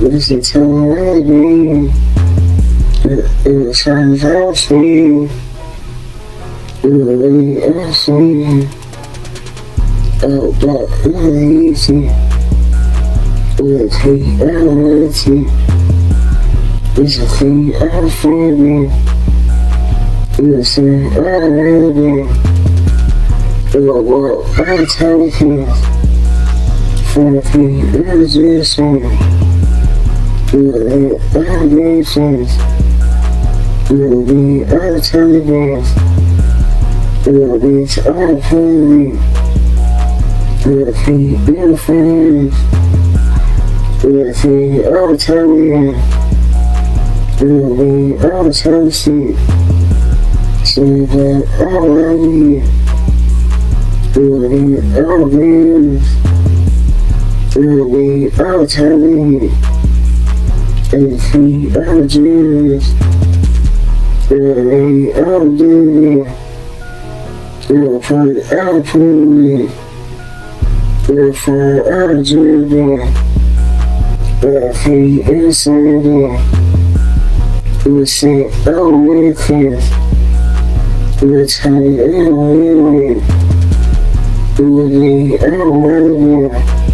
Listen to me, it shines out for you. It really is for you. But it's easy. It's reality. It's a thing out for me. It's an reality. What I tell you for the thing is this one. You're the allegations. You're the alternatives. You're these unholy. You're the influence. You're the alternative. You're the alternative. So that already. You're the allegations. You're the alternative. And the allegations. You're the allegations. You're for output. You're for allegations. You're for inside. You're saying allegations. You're telling everyone. You're the allegations.